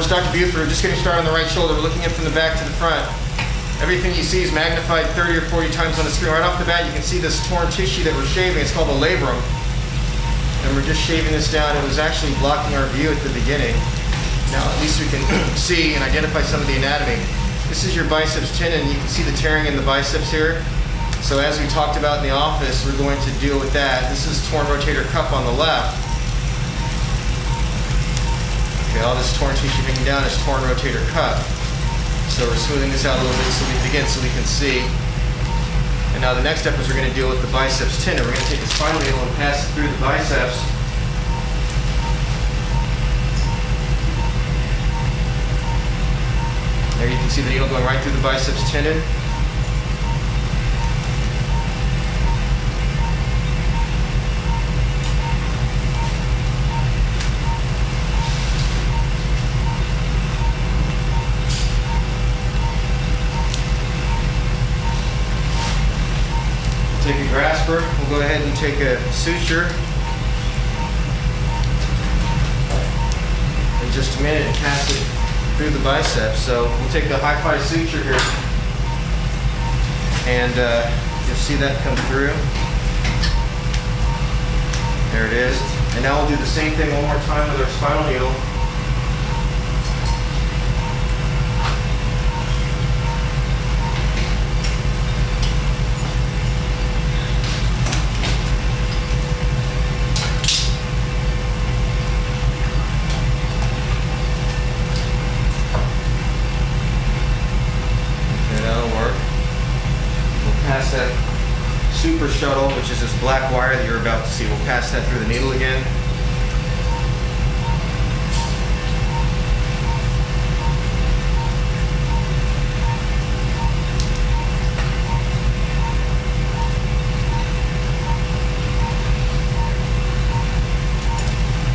course, Dr. Buford, just getting started on the right shoulder. We're looking in from the back to the front. Everything you see is magnified 30 or 40 times on the screen. Right off the bat, you can see this torn tissue that we're shaving. It's called a labrum. And we're just shaving this down. It was actually blocking our view at the beginning. Now at least we can see and identify some of the anatomy. This is your biceps tendon. You can see the tearing in the biceps here. So as we talked about in the office, we're going to deal with that. This is torn rotator cuff on the left. Okay, all this torn tissue hanging down is torn rotator cuff. So we're smoothing this out a little bit so we can see. And now the next step is we're going to deal with the biceps tendon. We're going to take the spinal needle and pass it through the biceps. There you can see the needle going right through the biceps tendon. Take a grasper. We'll go ahead and take a suture in just a minute and pass it through the biceps. So we'll take the high-fi suture here, and you'll see that come through. There it is. And now we'll do the same thing one more time with our spinal needle. Pass that super shuttle, which is this black wire that you're about to see. We'll pass that through the needle again.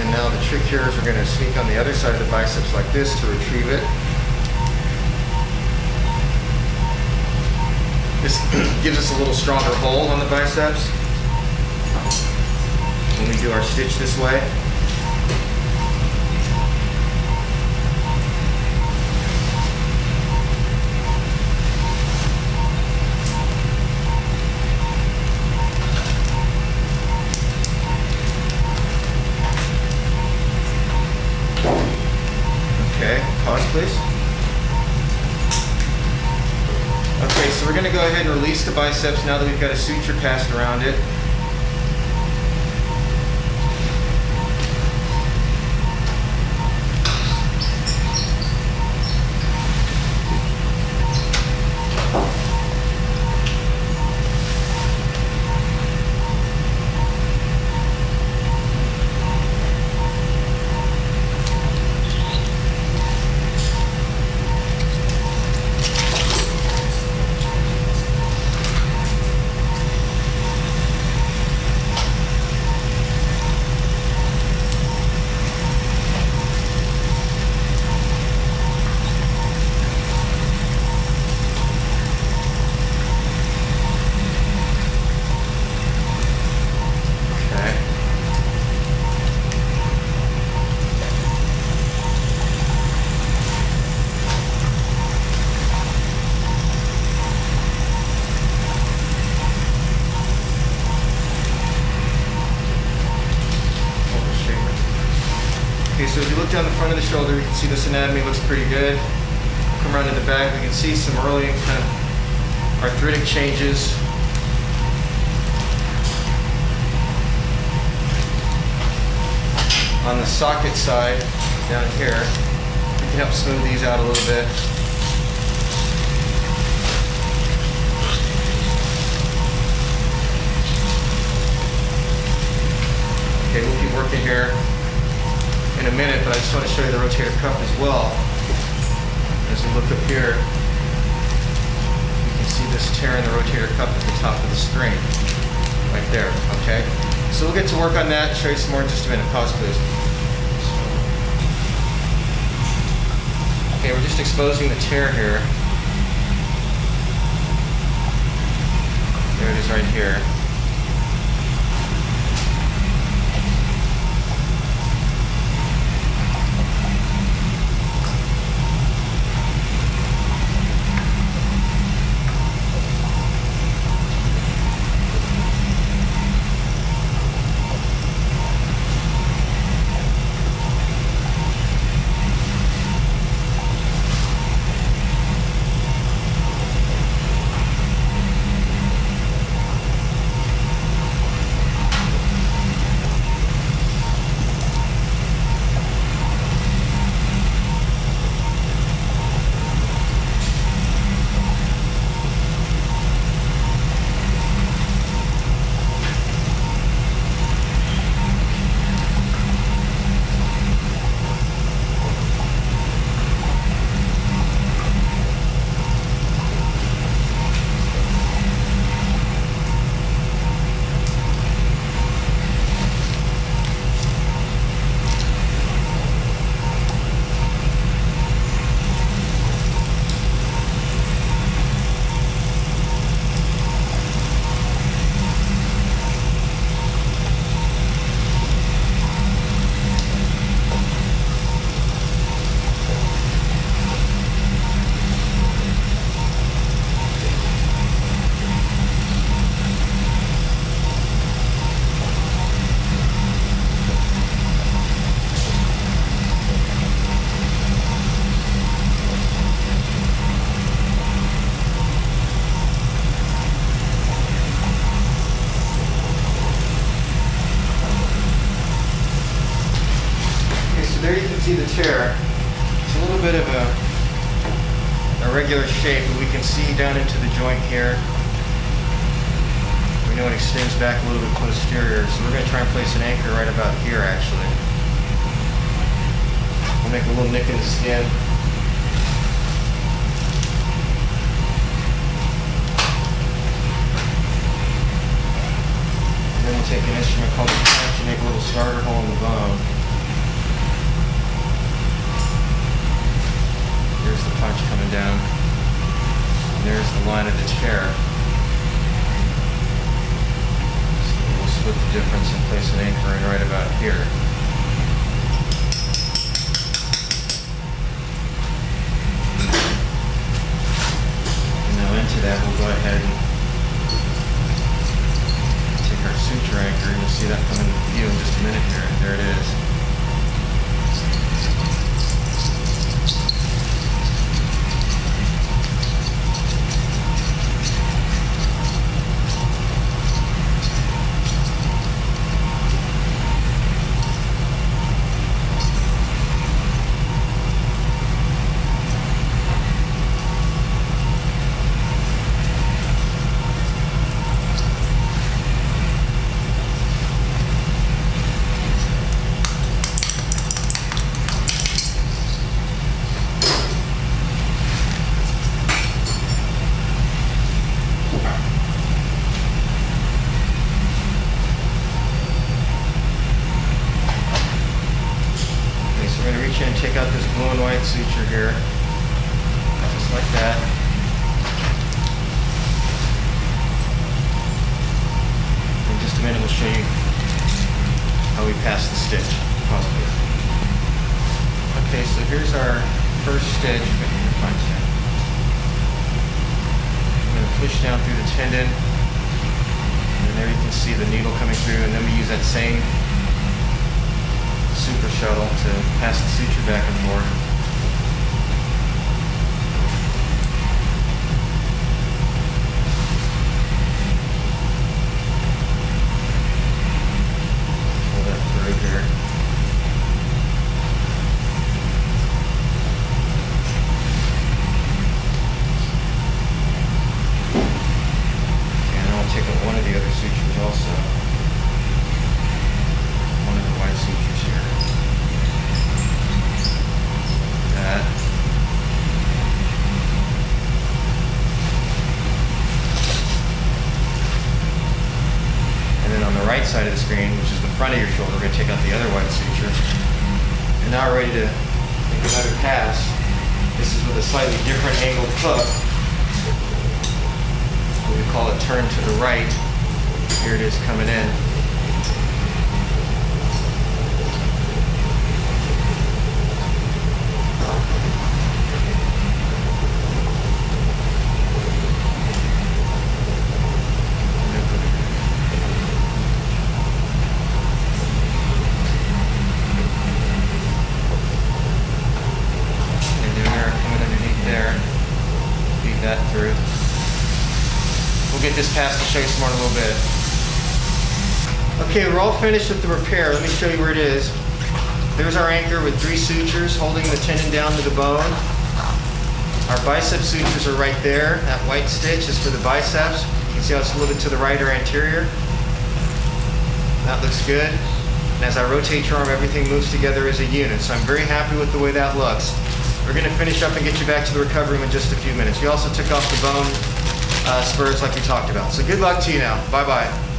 And now the trick here is we're going to sneak on the other side of the biceps like this to retrieve it. This gives us a little stronger hold on the biceps when we do our stitch this way. Okay, pause please. Okay, so we're going to go ahead and release the biceps now that we've got a suture passed around it. Okay, so as you look down the front of the shoulder, you can see this anatomy looks pretty good. Come around to the back, we can see some early kind of arthritic changes. On the socket side, down here, we can help smooth these out a little bit. Okay, we'll keep working here in a minute, but I just want to show you the rotator cuff as well. As we look up here, you can see this tear in the rotator cuff at the top of the screen, right there, okay? So we'll get to work on that and show you some more in just a minute. Pause, please. Okay, we're just exposing the tear here. There it is right here. a regular shape, but we can see down into the joint here. We know it extends back a little bit posterior, so we're going to try and place an anchor right about here actually. We'll make a little nick in the skin. And then we'll take an instrument called a punch and make a little starter hole in the bone. There's the punch coming down. And there's the line of the tear. So we'll split the difference and place an anchor in right about here. And now into that we'll go ahead and take our suture anchor, and you'll see that come into view in just a minute here. There it is. And take out this blue and white suture here, just like that. In just a minute we'll show you how we pass the stitch. Okay, so here's our first stitch. I'm going to push down through the tendon, and there you can see the needle coming through, and then we use that same super shuttle to pass the suture back and forth. Pull that through here. And I'll take out one of the other sutures also. One of the white sutures here. That. And then on the right side of the screen, which is the front of your shoulder, we're going to take out the other white suture. And now we're ready to make another pass. This is with a slightly different angled hook. We call it turn to the right. Here it is coming in. That through. We'll get this past, I'll show you some more in a little bit. Okay, we're all finished with the repair. Let me show you where it is. There's our anchor with 3 sutures holding the tendon down to the bone. Our bicep sutures are right there. That white stitch is for the biceps. You can see how it's a little bit to the right or anterior. That looks good. And as I rotate your arm, everything moves together as a unit. So I'm very happy with the way that looks. We're going to finish up and get you back to the recovery room in just a few minutes. We also took off the bone spurs like we talked about. So good luck to you now. Bye-bye.